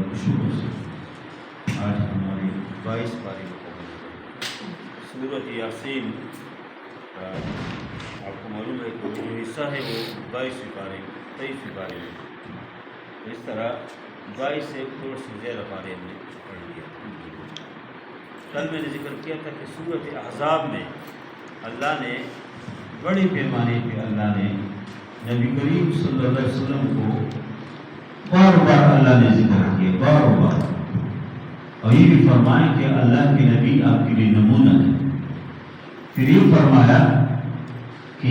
کے شکر سے آج ہماری 22 پاری مکمل ہوئی۔ سورۃ یاسین آپ کو معلوم ہے کہ جو حصہ ہے وہ 22 پارے 23 پارے میں، اس طرح 22 سے تھوڑے سے زیادہ پارے ہم نے پڑھ لیا۔ کل میں نے ذکر کیا تھا کہ سورۃ احزاب میں اللہ نے بڑے پیمانے پہ اللہ نے نبی کریم صلی اللہ علیہ وسلم کو بار بار اللہ نے ذکر کیا، بار بار، اور یہ بھی فرمائیں کہ اللہ کے نبی آپ کے لیے نمونہ ہے۔ پھر یہ فرمایا کہ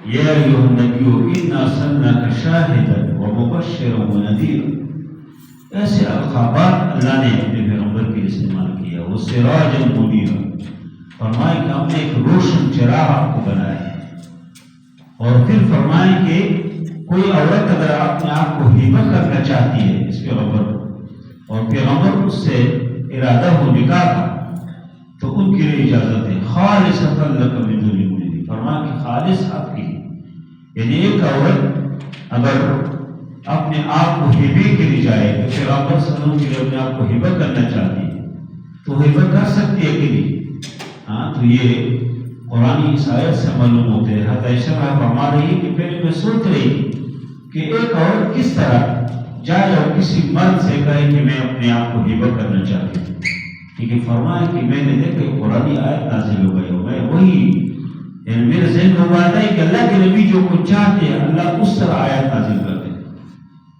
یا ایھا النبی انا ارسلناک شاہدا ومبشرا ونذیرا، ایسے القابات اللہ نے اپنے پیغمبر کے لیے استعمال کیا، وہ سراجا منیرا، فرمائے کہ ہم نے ایک روشن چراغ آپ کو بنایا ہے۔ اور پھر فرمائیں کہ کوئی عورت اگر اپنے آپ کو ہبہ کرنا چاہتی ہے اس پیغمبر کو، اور پیغمبر اس سے ارادہ ہو نکاح کا، تو ان کے لیے اجازت ہے، خالصۃ لک من دون المؤمنین، فرمایا کہ خالص آپ کی، یعنی ایک عورت اگر اپنے آپ کو ہبے کے لیے جائے، کہ پیغمبر صلی اللہ علیہ وسلم کے لیے اپنے آپ کو ہبہ کرنا چاہتی ہے تو ہبہ کر سکتی ہے کہ نہیں؟ ہاں، تو یہ قرآن اس آیت سے معلوم ہوتے ہیں۔ حضرت عائشہ فرما رہی ہے کہ پہلے میں سوچ رہی کہ ایک عورت کس طرح جائے اور کسی مرد سے کہے کہ میں اپنے آپ کو ہبہ کرنا چاہتی ہوں، لیکن فرمایا کہ میں نے دیکھا قرآن آیت نازل ہو گئی، میں وہی یعنی میرے ذہن میں وہ آتا ہے کہ اللہ کے نبی جو کچھ چاہتے ہیں اللہ اس طرح آیت نازل کرتے ہیں،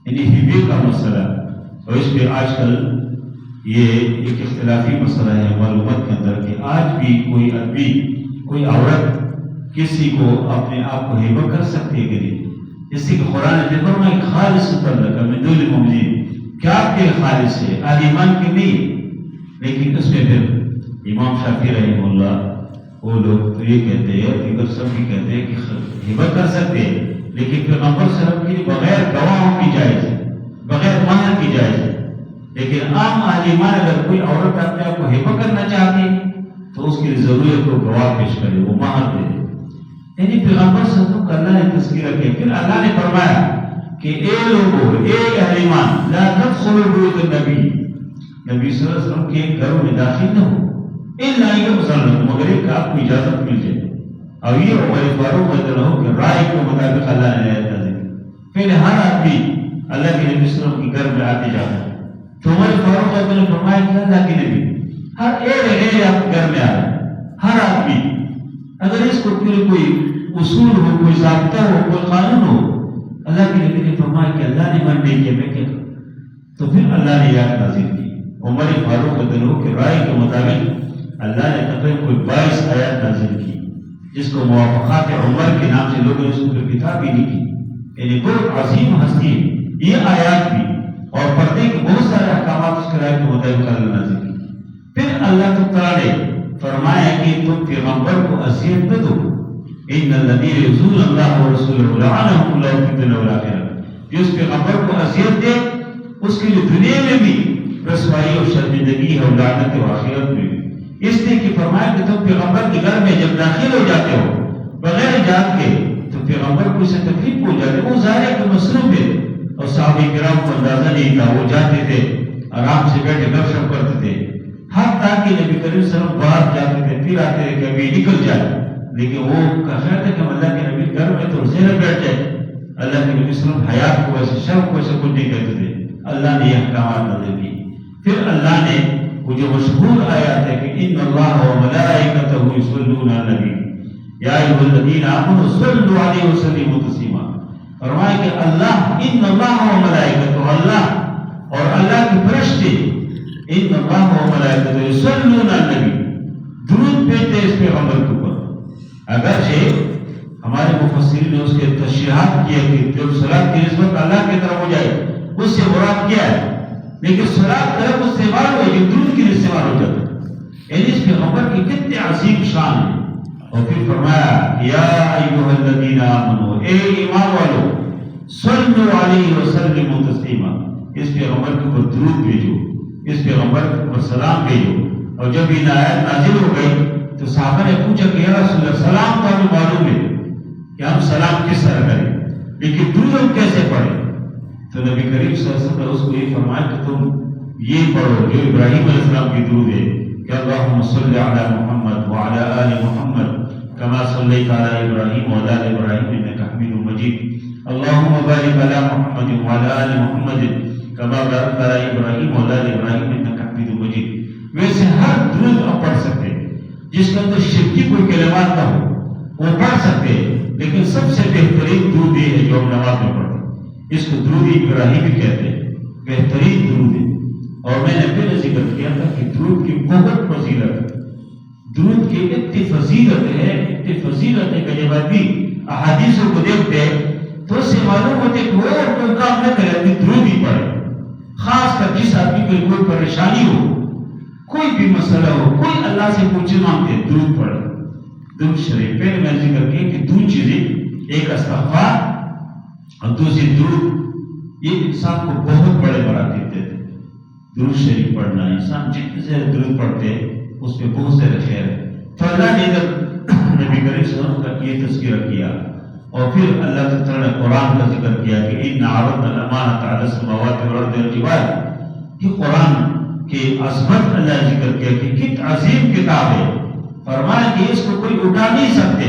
یعنی ہبے کا مسئلہ۔ اور اس پہ آج کل یہ ایک اختلافی مسئلہ ہے معلومات کے اندر کہ آج بھی کوئی آدمی، کوئی عورت کسی کو اپنے آپ کو ہبہ کر سکتی ہے کہ نہیں؟ اسی کہ قرآن نے فرمایا کہ خالصۃ لک من دون المؤمنین، کیا آپ کے خالص ہے، اہل ایمان کے نہیں۔ لیکن اس میں پھر امام شافعی رحمہ اللہ وہ لوگ تو یہ کہتے ہیں، دیگر سب بھی کہتے ہیں کہ ہبہ کر سکتے ہیں، لیکن پیغمبر صلی اللہ علیہ وسلم کے لیے بغیر گواہوں کی جائز ہے، بغیر مہر کی جائز ہے۔ لیکن عام اہل ایمان اگر کوئی عورت اپنے آپ کو ہبہ کرنا چاہتی ہے تو اس کے لیے ضروری ہے کہ وہ گواہ پیش کرے، وہ مہر دے دے۔ یعنی پیغمبر صلی اللہ علیہ وسلم کا اللہ نے تذکرہ کیا، پھر اللہ نے فرمایا کہ اے لوگو، اے اہل ایمان، لا تدخلوا بیوت النبی، نبی صلی اللہ علیہ وسلم کے گھروں میں داخل نہ ہو الا ان یؤذن لکم، مگر ایک آپ کو اجازت مل جائے۔ اور یہ عمر فاروق رضی اللہ عنہ کے رائے کے مطابق اللہ نے آیت نازل کی۔ پہلے ہر آدمی اللہ کے نبی صلی اللہ علیہ وسلم کے گھر میں آتے جاتا ہے، تو عمر فاروق رضی اللہ عنہ نے فرمایا کہ اللہ کے نبی ہر ایک آپ کے گھر میں آ رہا ہے، ہر آدمی، اگر اس کو پھر کوئی اصول ہو، کوئی ضابطہ ہو، کوئی قانون ہو، اللہ کے نبی نے فرمایا کہ اللہ نے من نہیں کیا، میں کیا کروں؟ تو پھر اللہ نے آیت نازل کی۔ عمر فاروق رضی اللہ عنہ کے رائے کے مطابق اللہ نے تقریباً کوئی 22 آیات نازل کی، جس کو موافقات عمر کے نام سے لوگوں نے اس کو کتاب بھی لکھی، یعنی بہت عظیم ہستی ہے یہ آیات بھی، اور پردے کے بہت سارے احکامات اس کے رائے کے مطابق اللہ نازل کی۔ پھر اللہ تعالیٰ نے فرمایا کہ تم پیغمبر کو اذیت نہ دو، ان الذین یؤذون اللہ ورسولہ لعنہم اللہ فی الدنیا والآخرہ، جو اس پیغمبر کو اذیت دے اس کے لیے دنیا میں بھی رسوائی اور شرمندگی ہے اور لعنت و آخرت میں بھی۔ اس لیے کہ فرمایا کہ تم پیغمبر کے گھر میں جب داخل ہو جاتے ہو بغیر اجازت کے تو پیغمبر کو اسے تکلیف پہنچ جاتی ہے، وہ ظاہر ہے کہ مصروف ہے، اور صحابہ کرام کو اندازہ نہیں تھا، وہ جاتے تھے آرام سے بیٹھے گپ شپ کرتے تھے، حتیٰ کہ نبی کریم صلی اللہ علیہ وسلم باہر جاتے تھے، پھر آتے تھے کہ ابھی نکل جائے، لیکن وہ خیال تھا کہ اللہ کے نبی گھر میں تو زیرہ بیٹھ جائے۔ اللہ کے نبی صلی اللہ علیہ وسلم حیات کو ایسے شوق کو ایسے کچھ نہیں کہتے تھے، اللہ نے یہ احکامات نازل کی۔ پھر اللہ نے وہ جو مشہور آیات ہے کہ ان اللہ وملائکتہ یصلون علی النبی یا ایھا الذین آمنوا صلوا علیہ وسلموا تسلیما، فرمایا کہ اللہ، ان اللہ وملائکتہ، اللہ اور اللہ کے فرشتے، ان اللہ وملائکتہ یصلون علی النبی، درود بھیجتے اس پیغمبر کے اوپر۔ اگرچہ ہمارے مفسرین نے اس کے تشریحات کیا کہ جب صلاۃ کی نسبت اللہ کی طرف ہو جائے اس سے مراد کیا ہے، لیکن صلاۃ کا لفظ استعمال ہوا جو درود کے لیے استعمال ہو جاتا ہے، یعنی اس پیغمبر کی کتنی عظیم شان ہے۔ اور پھر فرمایا یا ایھا الذین آمنوا، اے ایمان والو، صلوا علیہ وسلموا تسلیما، اس پیغمبر کے اوپر درود بھیجو، اس پیغمبر کے اوپر سلام بھیجو۔ اور جب یہ آیت نازل ہو گئی تو صحابہ نے پوچھا کہ یا رسول اللہ، سلام تو ہمیں معلوم ہے کہ ہم سلام کس طرح کریں، لیکن درود ہم کیسے پڑھیں؟ تو نبی کریم صلی اللہ علیہ وسلم نے اس کو یہ فرمایا کہ تم یہ پڑھو جو ابراہیم علیہ السلام کی درود ہے کہ اللہم صلی علی محمد وعلی آل محمد کما صلیت علی ابراہیم وعلی آل ابراہیم انک حمید مجید اللہم بارک علی محمد وعلی آل محمد کما بارکت علی ابراہیم وعلی آل ابراہیم انک حمید مجید. ویسے ہر درود آپ پڑھ سکتے ہیں، جس کے اندر شرکی کوئی کلمات نہ ہو وہ پڑھ سکتے ہیں، لیکن سب سے بہترین درود یہ ہے جو ہم نماز میں پڑھتے ہیں، اس کو درود ابراہیمی کہتے ہیں، بہترین درود ہے. اور میں نے پہلے ذکر کیا تھا کہ درود کی بہت فضیلت ہے، درود کی اتنی فضیلت ہے کہ جب آدمی احادیثوں کو دیکھتے ہیں تو اس سے معلوم ہوتا ہے کہ وہ اور کوئی کام نہ کرے، آدمی درود ہی پڑھے. خاص کر جس آدمی کو کوئی پریشانی ہو، کوئی بھی مسئلہ ہو، کوئی اللہ سے کچھ مانگتے درود پڑھے. درود شریف پہلے میں ذکر کیا کہ دو چیزیں، ایک استغفار اور دوسری درود، یہ انسان کو بہت بڑے مراتب دیتے ہیں. درود شریف پڑھنا، انسان جتنے سے درود پڑھتے ہیں اس میں بہت سے خیر ہے. تو اللہ نے جب نبی کریم صلی اللہ علیہ وسلم کا یہ تذکرہ کیا اور پھر اللہ تعالیٰ نے قرآن کا ذکر کیا کہ ان عرضنا الامانۃ علی السماوات والارض والجبال، یہ قرآن کی عظمت اللہ ذکر کیا کہ کتنی عظیم کتاب ہے. فرمایا کہ اس کو کوئی اٹھا نہیں سکتے،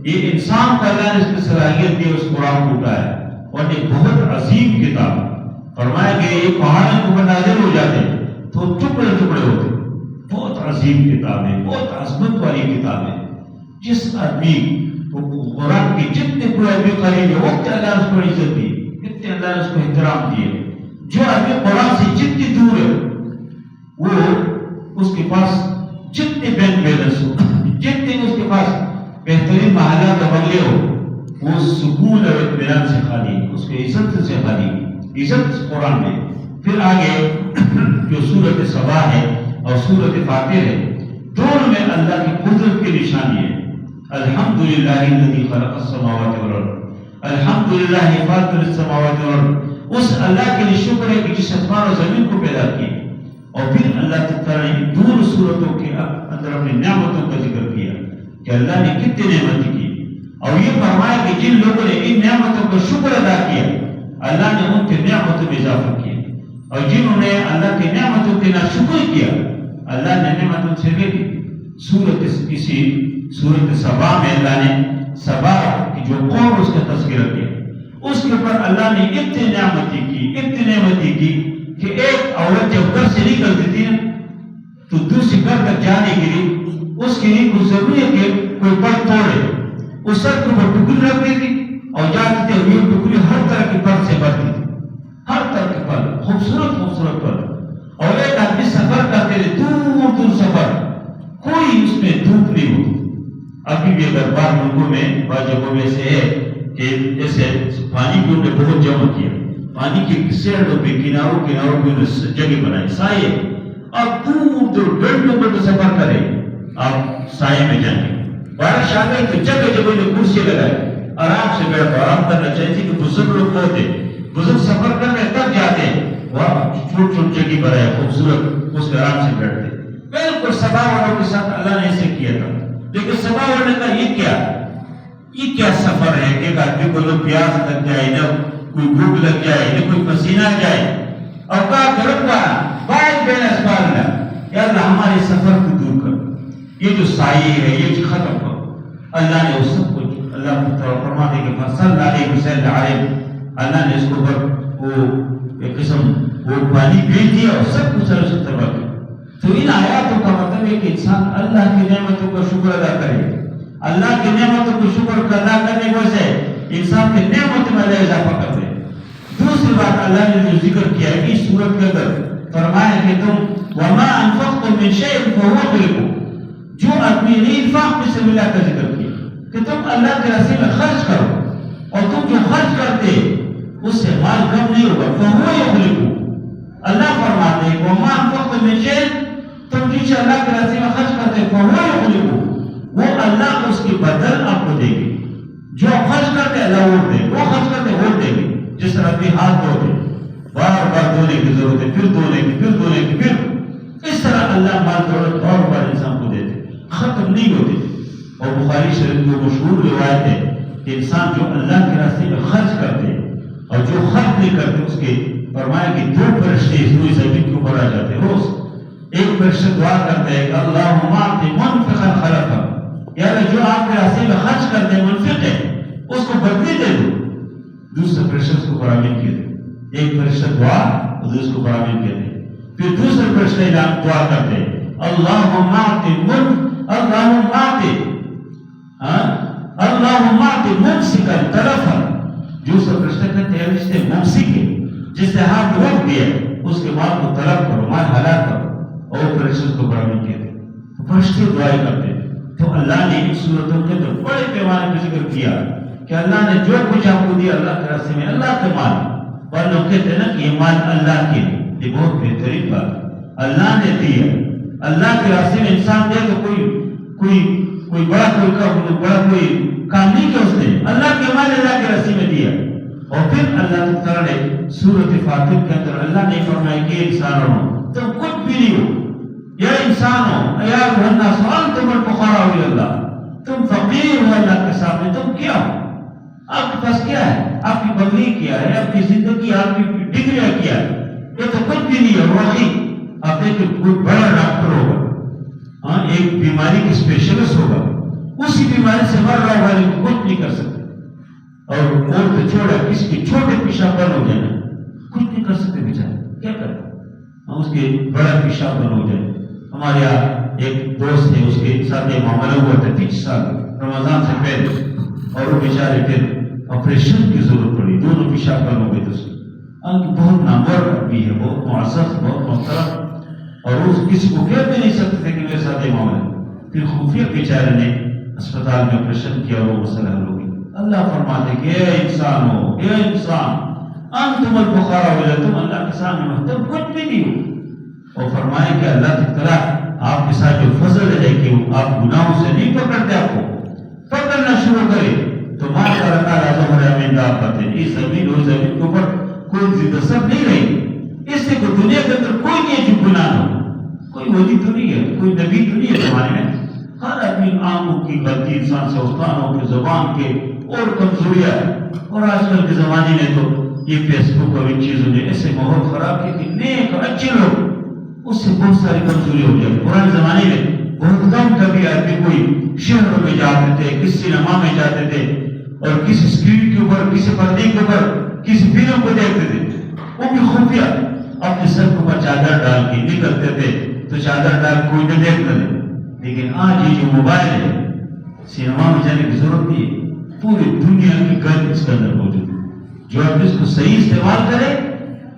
یہ انسان کو اللہ نے اس کی صلاحیت دی اس قرآن کو اٹھایا، اور یہ بہت عظیم کتاب. فرمایا کہ یہ پہاڑوں کو نازل ہو جاتے تو ٹکڑے ٹکڑے ہوتے. بہت عظیم کتاب ہے، بہت عظمت والی کتاب ہے. جس آدمی کو قرآن کی جتنے کوئی آدمی قریب ہے اتنے اللہ اس کو عزت دی، اتنے اللہ اس کو احترام دیے. جو آدمی قرآن سے جتنی دور ہے وہ اس کے پاس جتنے بینک بیلنس ہو، جتنے اس کے پاس بہترین محلات و بنگلے ہو، وہ سکون اور اطمینان سے خالی، اس کے عزت سے خالی. عزت قرآن میں. پھر آگے جو سورۃ سبا ہے اور سورۃ فاطر ہے، دونوں میں اللہ کی قدرت کی نشانی ہے. الحمدللہ الذی خلق السماوات والارض، الحمدللہ فاطر السماوات والارض. اس اللہ کے لیے شکر ہے کہ جس آسمان اور زمین کو پیدا کیا. اور پھر اللہ تعالیٰ نے دونوں صورتوں کے اندر اپنی نعمتوں کا ذکر کیا کہ اللہ نے کتنی نعمت کی، اور یہ فرمایا کہ جن لوگوں نے ان نعمتوں کا شکر ادا کیا اللہ نے ان کی نعمتوں میں اضافہ کیا، اور جنہوں نے اللہ کی نعمتوں کے ناشکر کیا اللہ نے نعمتوں سے لے لی. سورۃ سبا میں اللہ نے سبا کی جو قوم اس کا تذکرہ کیا، اس کے اوپر اللہ نے اتنی نعمتی کی کہ ایک عورت جب گھر سے نکلتی تھی تو دوسری گھر تک جانے کے لیے اس کے لیے کچھ ضروری ہے کہ کوئی پر توڑے، اس سر کے اوپر ٹکڑی رکھتی تھی اور جاتی تھی، اور یہ ٹکڑی ہر طرح کے پر سے بھرتی تھی، ہر طرح کے پر، خوبصورت پر. اور ایک آدمی سفر کرتے تھے، دور سفر، کوئی اس میں دھوپ نہیں ہوتی. ابھی بھی اگر بعض ملکوں میں بعض جگہوں میں سے ہے کہ جیسے پانی کو انہوں نے بہت جمع کیا، پانی کے سیڑوں پہ کناروں پہ جگہ بنائی سائے، اب دور گھنٹوں پر تو سفر کرے آپ سائے میں جائیں گے. بارش آ گئی تو جگہ نے کرسی لگائی، آرام سے بیٹھو، آرام کرنا چاہیے کہ بزرگ لوگ ہوتے، بزرگ سفر کرنے تب جاتے وہاں چھوٹ جگہ پر ہے خوبصورت، اس کے آرام سے بیٹھتے. بالکل سبا والوں کے ساتھ اللہ نے ایسے کیا تھا. لیکن سبا والوں کا یہ کیا سفر ہے کہ ایک آدمی کو نہ پیاس لگ جائے، نہ کوئی بھوک لگ جائے، نہ کوئی پسینہ جائے، اور کہا کرب کا باعث بین اسبال نہ یا اللہ ہمارے سفر کو دور کر، یہ جو سائی ہے یہ جو ختم کرو. اللہ نے اس سب کچھ اللہ فرماتے کہ فصل علیہ وسلم علیہ، اللہ نے اس کو پر وہ ایک قسم وہ پانی بھیج دیا اور سب کچھ اللہ سے تباہ کیا. تو ان آیاتوں کا مطلب ہے کہ انسان اللہ کی نعمتوں کا شکر ادا کرے. اللہ کی نعمتوں کو شکر ادا کرنے کی وجہ سے انسان کی نعمت میں اللہ اضافہ کر دے. دوسری بات اللہ نے جو ذکر کیا ہے اس سورت کے اندر فرمایا کہ تم وما انفقتم من شيء فهو يخلفه، جو آدمی نے انفاق میں سے اللہ کا ذکر کیا کہ تم اللہ کے راستے میں خرچ کرو، اور تم جو خرچ کرتے اس سے مال کم نہیں ہوگا. فهو يخلفه، اللہ فرماتے ہیں وما انفقتم من شيء، تم جسے اللہ کے راستے میں خرچ کرتے فهو يخلفه، وہ اللہ اس کی بدل آپ کو دے گی. جو خرچ کرتے اللہ وہ دے، وہ خرچ کرتے وہ دے گی. جس طرح اپنے ہاتھ دھوتے بار بار دھونے کی ضرورت ہے، پھر دھونے کی پھر اس طرح اللہ مال دولت بار بار انسان کو دیتے، ختم نہیں ہوتے. اور بخاری شریف میں مشہور روایت ہے کہ انسان جو اللہ کے راستے میں خرچ کرتے اور جو خرچ نہیں کرتے اس کے فرمایا کہ دو فرشتے روئے کرتے روز ایک فرشتہ دعا کرتے ہیں کہ اللہم اعط منفقا خلفا، یا اللہ جو آپ کے راستے میں خرچ کرتے ہیں منفق ہے اس کو بدلی دے دو. دوسرے فرشتے اس کو برآمین کہتے، ایک فرشتہ دعا اور دوسرے کو برآمین کہتے. پھر دوسرے فرشتے دعا کرتے اللہم اعط ممسکا طرفا، دوسرے فرشتے کہتے ہیں جس نے ممسک ہے، جس نے ہاتھ روک دیا اس کے مال کو طلب کرو، مال حلال کرو، اور فرشتے اس کو برآمین کہتے. فرشتے دعائیں کرتے. تو اللہ نے ان صورتوں کے اندر بڑے پیمانے پہ ذکر کیا کہ اللہ نے جو کچھ آپ کو دیا اللہ کے راستے میں، اللہ کے مال. اور لوگ کہتے ہیں نا کہ یہ مال اللہ کے، یہ بہت بہترین بات، اللہ نے دیا. اللہ کے راستے میں انسان دے تو کوئی بڑا کوئی کام نہیں کیا اس نے، اللہ کے مال اللہ کے راستے میں دیا. اور پھر اللہ تعالیٰ نے سورۃ فاطر کے اندر اللہ نے فرمایا کہ انسانوں تم کچھ بھی نہیں ہو، یا انسانوں یا الناس انتم الفقراء الی اللہ، تم فقیر ہو اللہ کے سامنے. تم کیا ہو؟ آپ کے پاس کیا ہے؟ آپ کی بنگلی کیا ہے؟ آپ کی زندگی، آپ کی ڈگریاں کیا ہے؟ یہ تو کچھ بھی نہیں ہے. وہی آپ دیکھیں کوئی بڑا ڈاکٹر ہوگا، ایک بیماری کی اسپیشلسٹ ہوگا، اسی بیماری سے مر رہا ہوگا لیکن کچھ نہیں کر سکتے. اور تو چھوڑا کسی کے چھوٹے پیشاب بند ہو جائے کچھ نہیں کر سکتے بیچارے، کیا کریں؟ اس کے بڑا پیشاب بند ہو جائے. ہمارے یہاں ایک دوست ہے، اس کے ساتھ یہ معاملہ ہوا تھا 30 سال رمضان سے پہلے، اور وہ بیچارے پھر آپریشن کی ضرورت پڑی، دونوں پیشاب بند ہو گئے. تو بہت نامور بھی ہے، بہت معزز، بہت محترم، اور اس کسی کو کہہ بھی نہیں سکتے تھے کہ میرے ساتھ یہ معاملہ. پھر خفیہ بیچارے نے اسپتال میں آپریشن کیا اور وہ مسئلہ حل ہو گیا. اللہ فرماتے کہ اے انسان ہو، اے انسان انتم الفقراء الی اللہ، تم اللہ کے سامنے تم کچھ بھی نہیں ہو. اور فرمائے کہ اللہ کی طرح آپ کے ساتھ جو فضل ہے کہ آپ گناہوں سے نہیں پکڑتے، آپ کو پکڑنا شروع کرے تو ماں کا رکھا راجہ مرامین دا پتے اس زمین اور زمین کے اوپر کوئی زندہ سب نہیں رہی. اس سے کوئی دنیا کے اندر کوئی نہیں جو گناہ ہو، کوئی ولی تو نہیں ہے، کوئی نبی تو نہیں ہے زمانے میں. ہر آدمی آنکھوں کی غلطی، انسان سے استانوں کے، زبان کے اور کمزوریاں. اور آج کل کے زمانے میں تو یہ فیس بک اور ان چیزوں نے ایسے ماحول خراب کیا کہ نیک اور اچھے لوگ اس سے بہت ساری کمزوری ہو جاتی. پرانے زمانے میں بہت کم کبھی آدمی کوئی شہروں میں جاتے تھے، کسی سینما میں جاتے تھے اور کسی اسکرین کے اوپر، کسی پردے کے اوپر کسی فلم کو دیکھتے تھے، وہ بھی خفیہ اپنے سر کے اوپر چادر ڈال کے نکلتے تھے تو چادر ڈال کوئی نہ دیکھتا تھا. لیکن آج یہ جو موبائل ہے، سینما میں جانے کی ضرورت نہیں ہے، پوری دنیا کی گند اس کے اندر موجود ہے. جو آپ اس کو صحیح استعمال کرے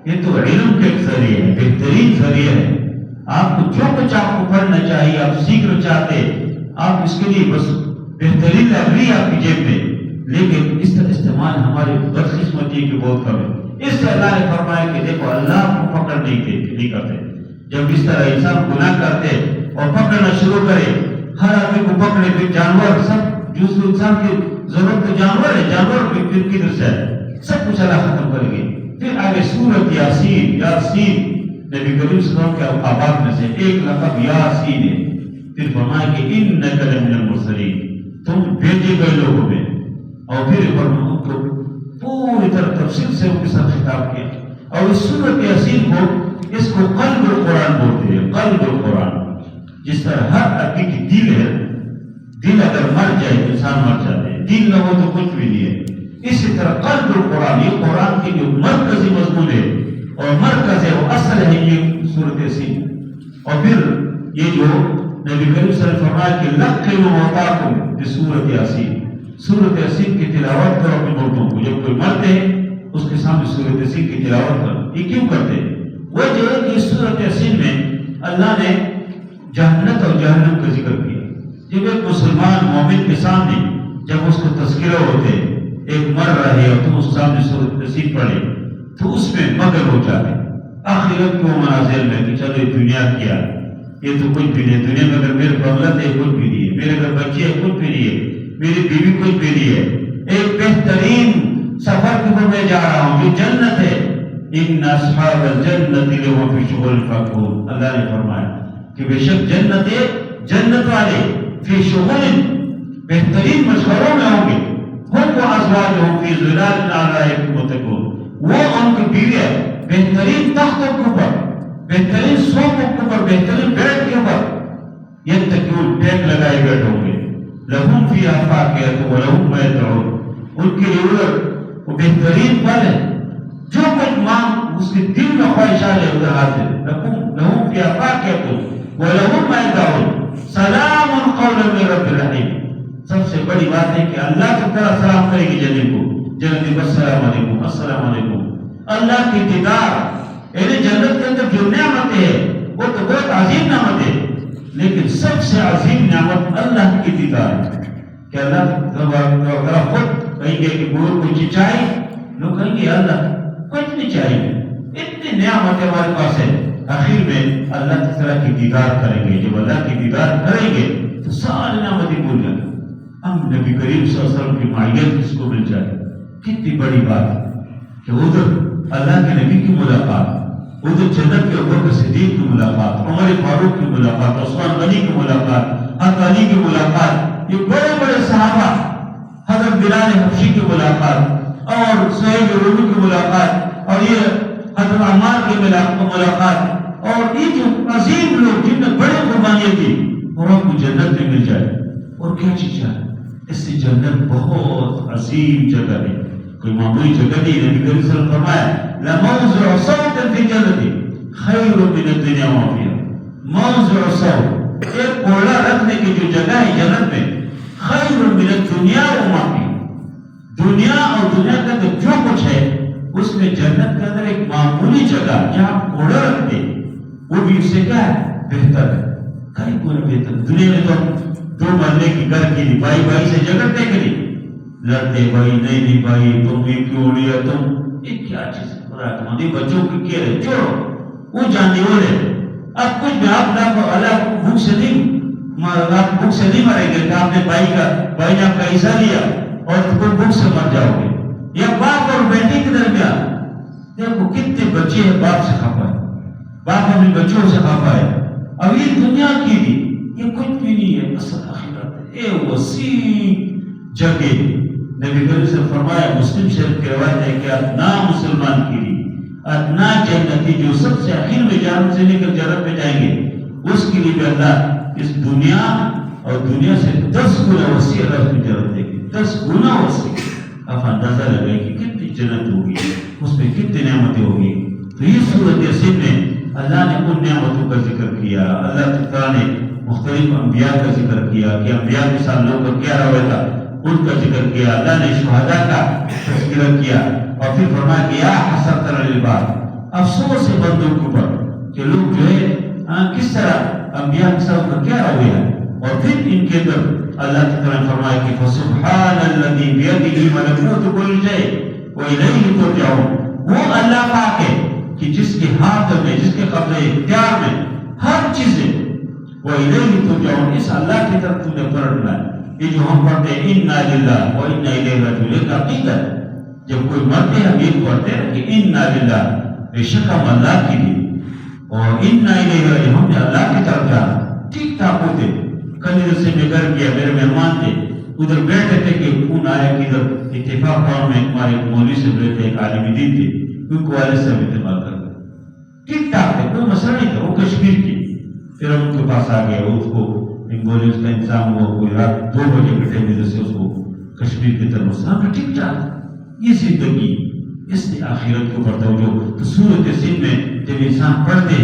یہ تو علم کے ذریعے ہے، بہترین ذریعہ ہے. آپ کو جو کچھ آپ کو پڑھنا چاہیے، آپ سیکھنا چاہتے، آپ اس کے لیے بس بہترین لائبریری آپ کی جیب میں، لیکن اس کا استعمال ہمارے بدقسمتی کی بہت کم ہے. اس سے اللہ نے فرمایا کہ دیکھو اللہ کو پکڑ نہیں کرتے. جب اس طرح انسان گناہ کرتے اور پکڑنا شروع کرے، ہر آدمی کو پکڑے، پھر جانور سب جو انسان کی ضرورت تو جانور ہے، جانور پھر کدھر سے ہے، سب کچھ اللہ ختم کر گئے. پھر آگے سورت یاسین، یاسین نبی کریم صلی اللہ علیہ وسلم کے اوقات میں سے ایک لقب یاسین ہے. پھر فرمایا کہ انک لمن المرسلین، تم بھیجے گئے لوگوں میں. اور پھر ان کو پوری طرح تفصیل سے ان کے ساتھ خطاب کیا. اور اس سورت یاسین کو اس کو قلب القرآن بولتے ہیں، قلب القرآن. جس طرح ہر آدمی کی دل ہے، دل اگر مر جائے تو انسان مر جاتے ہیں، دل نہ ہو تو کچھ بھی نہیں ہے. اسی طرح قلب القرآن، یہ قرآن کی جو مرکزی مضمون ہے اور مرکز ہے، وہ اصل ہے یہ سورت یاسین. اور پھر یہ جو نبی کریم صلی اللہ علیہ وسلم فرمایا کہ لقنوا موتاکم بسورۃ یاسین، سورت یاسین کی تلاوت کرو اپنے مردوں کو. جب کوئی مرتے ہیں اس کے سامنے سورت یاسین کی تلاوت کرو. یہ کیوں کرتے ہیں؟ وجہ ہے کہ سورت یاسین میں اللہ نے جنت اور جہنم کا ذکر کیا. جب ایک مسلمان مومن کے سامنے جب اس کو تذکرہ ہوتے، ایک مر رہے اور تم اس سامنے سورت یاسین پڑھے تو اس میں مگن ہو جاتے آخرت کے وہ مناظر میں کہ چلو یہ دنیا کیا، یہ تو کچھ بھی نہیں. دنیا میں اگر میرے بغلت ہے کچھ بھی نہیں ہے، میرے اگر بچے ہے کچھ بھی نہیں ہے، میری بیوی کچھ بھی نہیں ہے. ایک بہترین سفر کے اوپر میں جا رہا ہوں جو جنت ہے. ان اصحاب الجنت لهم فی شغل فاکہون، اللہ نے فرمایا کہ بے شک جنت والے فی شغل بہترین مشغلوں میں ہوں گے. ہم وازواجہم فی ظلال علی متکئون، وہ ان کی بیویاں بہترین تختوں کے اوپر بہترین صوفوں کے اوپر، بہترین بیڈ کے اوپر یتقون ٹیک لگائے بیٹھے ہوں گے. لہم فیہا فاکہۃ ولہم ما یدعون، ان کے لیے وہ بہترین پھل ہے، جو کچھ مانگ اس کے دل میں خواہشات ہے ادھر حاضر. لہم فیہا فاکہۃ ولہم ما یدعون سلام قولا من رب الرحیم. سب سے بڑی بات ہے کہ اللہ کی طرح سلام کرے گی جنت کو. جنت کو السلام علیکم السلام علیکم. اللہ کی دیدار، یعنی جنت کے اندر جو نعمتیں ہیں وہ تو بہت عظیم نعمت ہے، لیکن سب سے عظیم نعمت اللہ کی دیدار ہے. کہ اللہ خود کہیں گے کہ گور کو چاہیے، لوگ کہیں گے اللہ کچھ نہیں چاہیے، اتنی نعمتیں ہمارے پاس ہے. آخر میں اللہ کی طرح کی دیدار کریں گے. جب اللہ کی دیدار کریں گے تو ساری نعمتیں بھول جائیں گے. ہم نبی کریم صلی اللہ علیہ وسلم کی معیت جس کو مل جائے، کتنی بڑی بات ہے کہ ادھر اللہ کے نبی کی ملاقات، ادھر جنت کے ابوبکر صدیق کی ملاقات، عمر فاروق کی ملاقات، عثمان غنی کی ملاقات، حضرت علی کی ملاقات، یہ بڑے بڑے صحابہ، حضرت بلال حبشی کی ملاقات اور سہیل رومی کی ملاقات، اور یہ حضرت عمار کی ملاقات، اور یہ جو عظیم لوگ جن میں بڑے قربانیاں تھی، اور ہم کو جنت میں مل جائے. اور کیا چیز ہے اس سے؟ جنت بہت عظیم جگہ ہے، کوئی معمولی جگہ نہیں. نبی کریم صلی اللہ علیہ وسلم فرمایا لموضع صوت فی الجنت خیر من الدنیا وما فیہا. موضع صوت، ایک کوڑا رکھنے کی جو جگہ ہے جنت میں، خیر من الدنیا وما فیہا. دنیا اور دنیا کا جو کچھ ہے اس میں جنت کے اندر ایک معمولی جگہ جہاں کوڑا رکھتے وہ بھی اس سے کیا ہے؟ بہتر ہے. کہیں کوئی بہتر. دنیا میں تو دو مرنے کی گھر کی بھائی بھائی سے جھگڑتے کہ نہیں، لڑتے بھائی نہیں بھائی تم بھی کیوں لیا تم، یہ کیا چیز ہے؟ تمہاری بچوں کی کیا ہے؟ چھوڑو، وہ جاننے والے. اب کچھ بھی آپ اللہ بھوک سے نہیں، آپ بھوک سے نہیں مریں گے کہ آپ نے بھائی نے آپ کا حصہ لیا اور تم بھوک سے مر جاؤ گے. یا باپ اور بیٹے کے درمیان دیکھو کتنے بچے ہیں باپ سے خفا ہے، باپ اپنے بچوں سے خفا ہے. اب یہ دنیا کی بھی یہ کچھ بھی نہیں ہے، اصل آخرت ہے وسیع جگہ. نبی کریم سے فرمایا، مسلم شریف کی روایت ہے کہ ادنا مسلمان کی لیے ادنا جنتی، جو سب سے آخر میں جان سے لے کر جنت میں جائیں گے، اس کے لیے بھی اللہ اس دنیا اور دنیا سے 10 گنا وسیع اللہ کی جنت دے گی، 10 گنا وسیع. آپ اندازہ لگائیں کہ کتنی جنت ہوگی، اس میں کتنی نعمتیں ہوگی. تو یہ صورت یاسین میں اللہ نے ان نعمتوں کا ذکر کیا. اللہ تعالیٰ نے مختلف انبیاء کا ذکر کیا کہ انبیاء کے ساتھ لوگوں کا کیا رویہ تھا، ان کا ذکر کیا. اللہ نے شہداء کا تذکرہ کیا اور پھر فرمایا کہ یا حسرۃ علی العباد، افسوس ہے بندوں کے اوپر کہ لوگ جو ہے کس طرح انبیاء کے ساتھ کا کیا رویہ ہے. اور پھر ان کے اندر اللہ تعالیٰ نے فرمایا کہ فسبحان الذی بیدہ ملکوت کل شیء والیہ ترجعون. وہ اللہ پاک ہے کہ جس کے ہاتھ میں، جس کے قبضے اختیار میں ہر چیز ہے. وَإِلَيْهِ تُرْجَعُونَ، اس اللہ کی طرف تم نے پلٹنا ہے. یہ جو ہم پڑھتے ہیں اِنَّا لِلَّهِ وَإِنَّا إِلَيْهِ رَاجِعُونَ، ایک عقیدہ ہے. جب کوئی مرتے ہم یہ پڑھتے ہیں کہ اِنَّا لِلَّهِ، بے شک ہم اللہ کے لیے، اور اِنَّا إِلَيْهِ رَاجِعُونَ، ہم نے اللہ کی طرف جانا. ٹھیک ٹھاک ہوتے. کل ادھر سے میں گھر گیا، میرے مہمان تھے، ادھر بیٹھے تھے کہ فون آیا کہ ادھر اتفاق ٹاؤن میں ہمارے مولوی سے ملے تھے، ایک عالم دین تھے، ان کو والد سے انتقال کر گئے. ٹھیک ٹھاک تھے، کوئی مسئلہ نہیں تھا. وہ کشمیر کی. پھر ہم ان کے پاس آ گئے، اس کو ایمبولینس کا انتظام ہوا، کوئی رات 2 بجے کے ٹائم سے اس کو کشمیر کی طرف سے. ہم ٹھیک ٹھاک. یہ زندگی اس نے آخرت کو اوپر توجہ. تو سورۃ یاسین میں جب انسان پڑھتے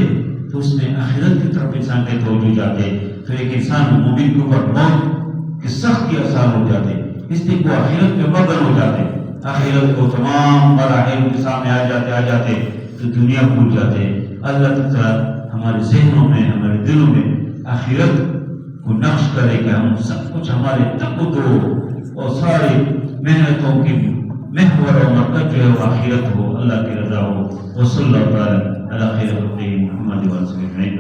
تو اس میں آخرت کی طرف انسان کے توجہ جاتے، تو ایک انسان مومن کے اوپر موت کے سخت آسان ہو جاتے، اس لیے وہ آخرت میں مگن ہو جاتے. آخرت کو تمام مراحل کے سامنے آ جاتے تو دنیا بھول جاتے. اللہ تعالیٰ ہمارے ذہنوں میں، ہمارے دلوں میں آخرت کو نقش کرے کہ ہم سب کچھ ہمارے تقدر اور ساری محنتوں کی محور اور مرکز جو ہے وہ آخرت ہو، اللہ کی رضا ہو. وصلی اللہ تعالی علی خیر خلقہ محمد و آلہ وصحبہ اجمعین.